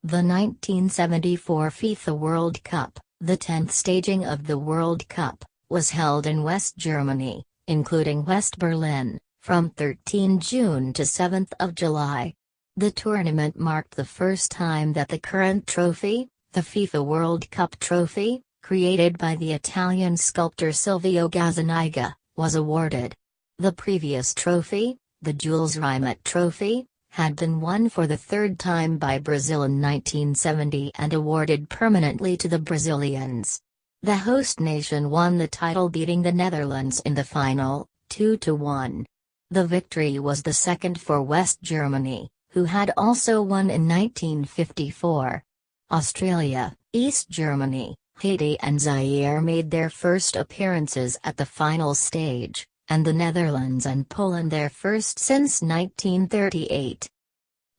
The 1974 FIFA World Cup, the 10th staging of the World Cup, was held in West Germany, including West Berlin, from 13 June to 7 July. The tournament marked the first time that the current trophy, the FIFA World Cup trophy, created by the Italian sculptor Silvio Gazzaniga, was awarded. The previous trophy, the Jules Rimet Trophy, had been won for the third time by Brazil in 1970 and awarded permanently to the Brazilians. The host nation won the title, beating the Netherlands in the final, 2-1. The victory was the second for West Germany, who had also won in 1954. Australia, East Germany, Haiti and Zaire made their first appearances at the final stage, and the Netherlands and Poland their first since 1938.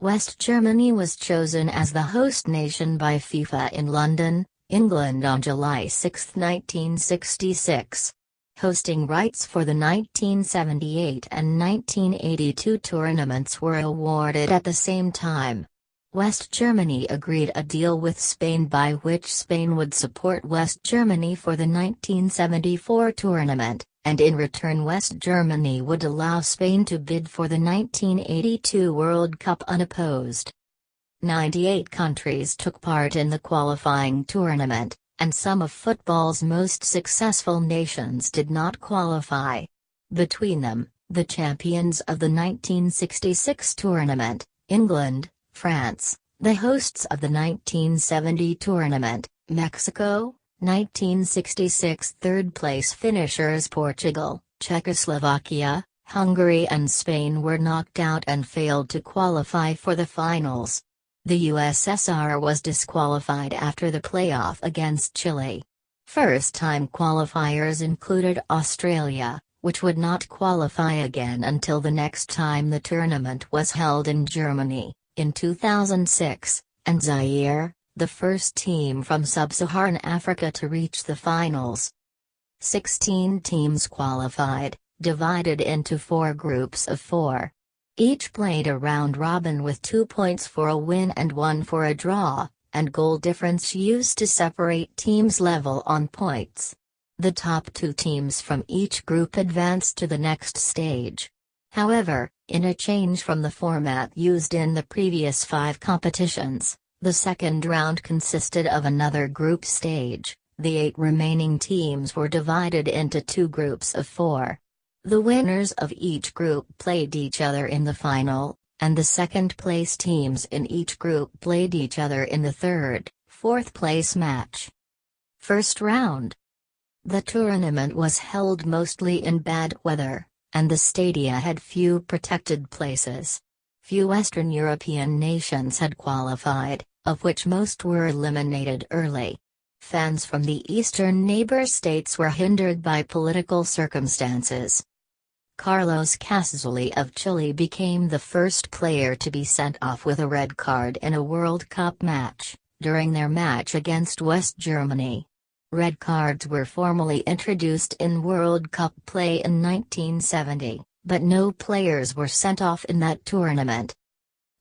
West Germany was chosen as the host nation by FIFA in London, England on July 6, 1966. Hosting rights for the 1978 and 1982 tournaments were awarded at the same time. West Germany agreed a deal with Spain by which Spain would support West Germany for the 1974 tournament, and in return West Germany would allow Spain to bid for the 1982 World Cup unopposed. 98 countries took part in the qualifying tournament, and some of football's most successful nations did not qualify. Between them, the champions of the 1966 tournament, England, France, the hosts of the 1970 tournament, Mexico, 1966 third-place finishers Portugal, Czechoslovakia, Hungary and Spain were knocked out and failed to qualify for the finals. The USSR was disqualified after the playoff against Chile. First-time qualifiers included Australia, which would not qualify again until the next time the tournament was held in Germany, in 2006, and Zaire, the first team from sub-Saharan Africa to reach the finals. 16 teams qualified, divided into 4 groups of 4. Each played a round-robin with 2 points for a win and 1 for a draw, and goal difference used to separate teams level on points. The top 2 teams from each group advanced to the next stage. However, in a change from the format used in the previous 5 competitions, the second round consisted of another group stage. The 8 remaining teams were divided into 2 groups of 4. The winners of each group played each other in the final, and the second-place teams in each group played each other in the third, fourth-place match. First round. The tournament was held mostly in bad weather, and the stadia had few protected places. Few Western European nations had qualified, of which most were eliminated early. Fans from the eastern neighbor states were hindered by political circumstances. Carlos Caselli of Chile became the first player to be sent off with a red card in a World Cup match, during their match against West Germany. Red cards were formally introduced in World Cup play in 1970, but no players were sent off in that tournament.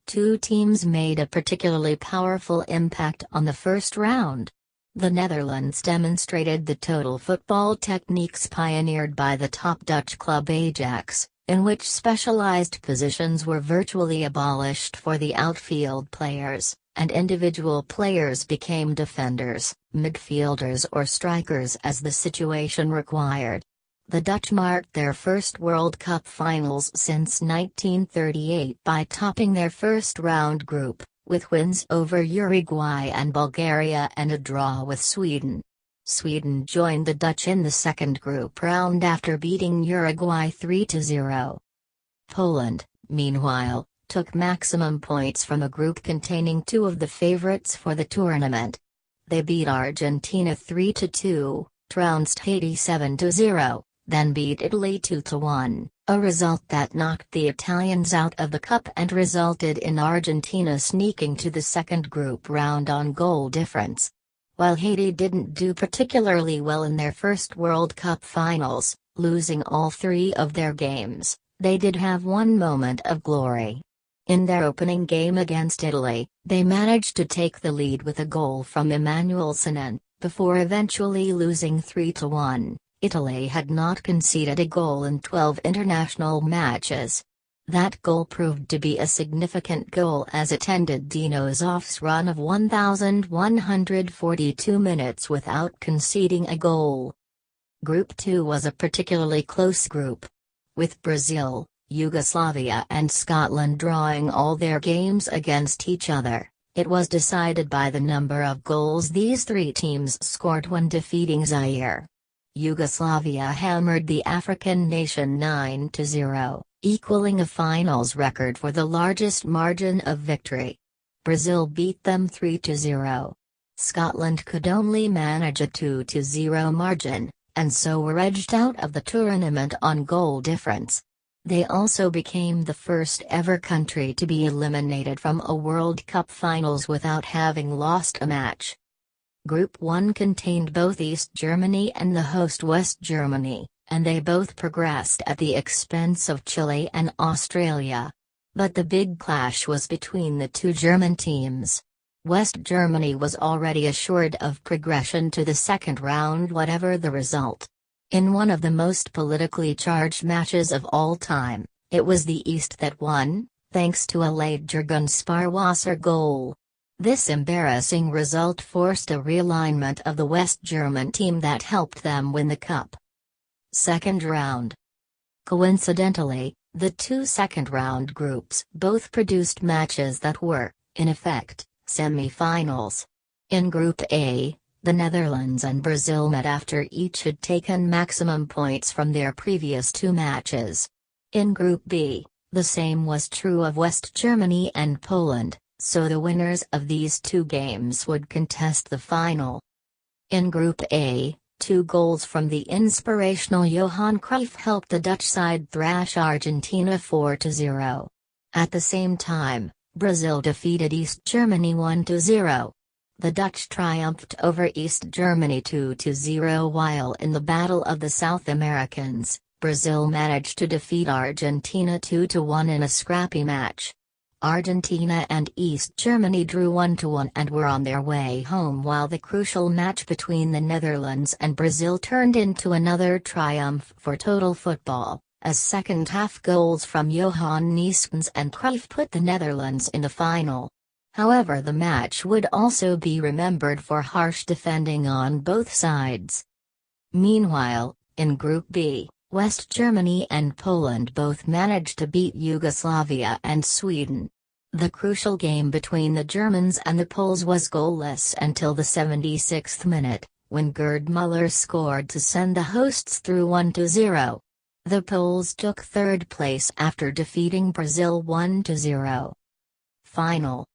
2 teams made a particularly powerful impact on the first round. The Netherlands demonstrated the total football techniques pioneered by the top Dutch club Ajax, in which specialized positions were virtually abolished for the outfield players, and individual players became defenders, midfielders or strikers as the situation required. The Dutch marked their first World Cup finals since 1938 by topping their first-round group, with wins over Uruguay and Bulgaria and a draw with Sweden. Sweden joined the Dutch in the second group round after beating Uruguay 3-0. Poland, meanwhile, took maximum points from a group containing 2 of the favorites for the tournament. They beat Argentina 3-2, trounced Haiti 7-0, then beat Italy 2-1, a result that knocked the Italians out of the cup and resulted in Argentina sneaking to the second group round on goal difference. While Haiti didn't do particularly well in their first World Cup finals, losing all 3 of their games, they did have one moment of glory. In their opening game against Italy, they managed to take the lead with a goal from Emmanuel Sanon, before eventually losing 3-1. Italy had not conceded a goal in 12 international matches. That goal proved to be a significant goal as it ended Dino Zoff's run of 1,142 minutes without conceding a goal. Group 2 was a particularly close group. With Brazil, Yugoslavia and Scotland drawing all their games against each other, it was decided by the number of goals these three teams scored when defeating Zaire. Yugoslavia hammered the African nation 9-0, equaling a finals record for the largest margin of victory. Brazil beat them 3-0. Scotland could only manage a 2-0 margin, and so were edged out of the tournament on goal difference. They also became the first ever country to be eliminated from a World Cup finals without having lost a match. Group 1 contained both East Germany and the host West Germany, and they both progressed at the expense of Chile and Australia. But the big clash was between the two German teams. West Germany was already assured of progression to the second round whatever the result. In one of the most politically charged matches of all time, it was the East that won, thanks to a late Jürgen Sparwasser goal. This embarrassing result forced a realignment of the West German team that helped them win the cup. Second round. Coincidentally, the two second-round groups both produced matches that were, in effect, semi-finals. In Group A, the Netherlands and Brazil met after each had taken maximum points from their previous two matches. In Group B, the same was true of West Germany and Poland, so the winners of these two games would contest the final. In Group A, 2 goals from the inspirational Johan Cruyff helped the Dutch side thrash Argentina 4-0. At the same time, Brazil defeated East Germany 1-0. The Dutch triumphed over East Germany 2-0 while in the Battle of the South Americans, Brazil managed to defeat Argentina 2-1 in a scrappy match. Argentina and East Germany drew 1-1 and were on their way home while the crucial match between the Netherlands and Brazil turned into another triumph for total football, as second-half goals from Johan Neeskens and Cruyff put the Netherlands in the final. However, the match would also be remembered for harsh defending on both sides. Meanwhile, in Group B, West Germany and Poland both managed to beat Yugoslavia and Sweden. The crucial game between the Germans and the Poles was goalless until the 76th minute, when Gerd Müller scored to send the hosts through 1-0. The Poles took third place after defeating Brazil 1-0. Final.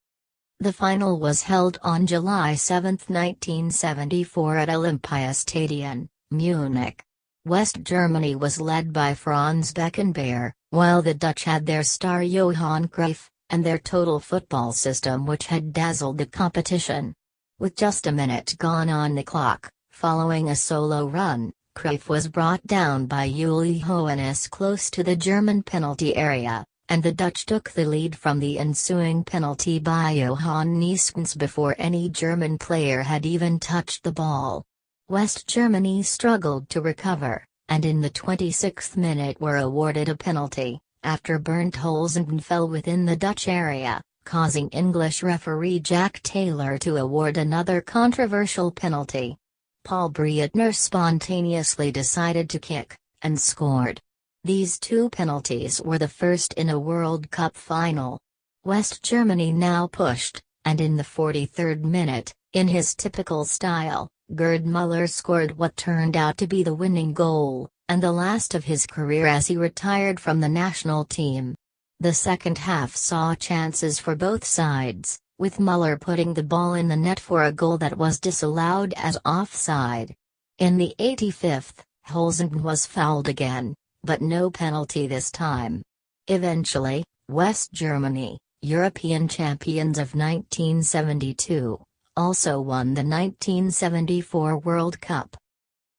The final was held on July 7, 1974 at Olympiastadion, Munich. West Germany was led by Franz Beckenbauer, while the Dutch had their star Johan Cruyff, and their total football system which had dazzled the competition. With just a minute gone on the clock, following a solo run, Cruyff was brought down by Uli Hoeneß close to the German penalty area, and the Dutch took the lead from the ensuing penalty by Johan Neeskens before any German player had even touched the ball. West Germany struggled to recover, and in the 26th minute were awarded a penalty, after Bernd Holzenden fell within the Dutch area, causing English referee Jack Taylor to award another controversial penalty. Paul Breitner spontaneously decided to kick, and scored. These two penalties were the first in a World Cup final. West Germany now pushed, and in the 43rd minute, in his typical style, Gerd Müller scored what turned out to be the winning goal, and the last of his career as he retired from the national team. The second half saw chances for both sides, with Müller putting the ball in the net for a goal that was disallowed as offside. In the 85th, Holzenden was fouled again, but no penalty this time. Eventually, West Germany, European champions of 1972, also won the 1974 World Cup.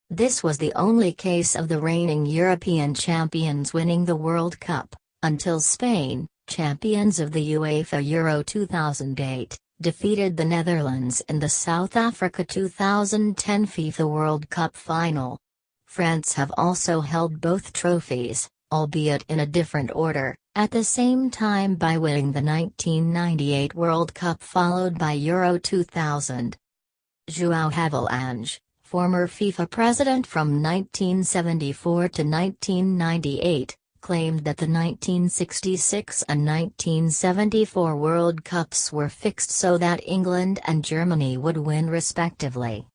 This was the only case of the reigning European champions winning the World Cup, until Spain, champions of the UEFA Euro 2008, defeated the Netherlands in the South Africa 2010 FIFA World Cup final. France have also held both trophies, albeit in a different order, at the same time by winning the 1998 World Cup followed by Euro 2000. João Havelange, former FIFA president from 1974 to 1998, claimed that the 1966 and 1974 World Cups were fixed so that England and Germany would win respectively.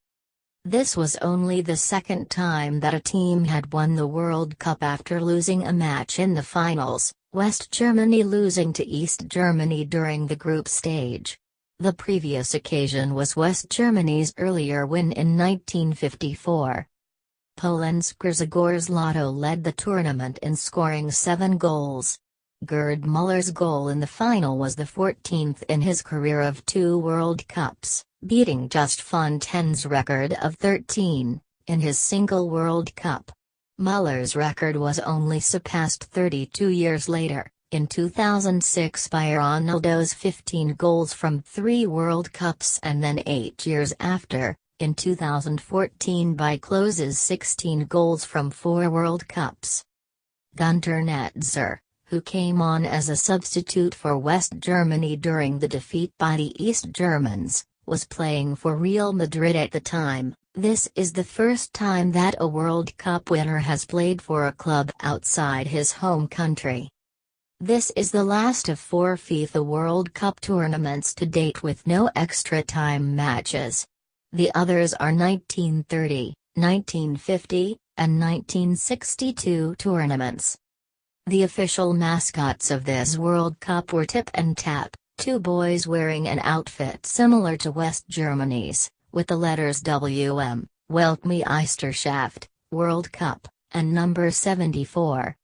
This was only the second time that a team had won the World Cup after losing a match in the finals, West Germany losing to East Germany during the group stage. The previous occasion was West Germany's earlier win in 1954. Poland's Grzegorz Lotto led the tournament in scoring 7 goals. Gerd Müller's goal in the final was the 14th in his career of 2 World Cups, beating just Fontaine's record of 13, in his single World Cup. Müller's record was only surpassed 32 years later, in 2006 by Ronaldo's 15 goals from 3 World Cups, and then 8 years after, in 2014 by Klose's 16 goals from 4 World Cups. Gunter Netzer, who came on as a substitute for West Germany during the defeat by the East Germans, was playing for Real Madrid at the time. This is the first time that a World Cup winner has played for a club outside his home country. This is the last of 4 FIFA World Cup tournaments to date with no extra time matches. The others are 1930, 1950, and 1962 tournaments. The official mascots of this World Cup were Tip and Tap, 2 boys wearing an outfit similar to West Germany's, with the letters WM, Weltmeisterschaft, World Cup, and number 74.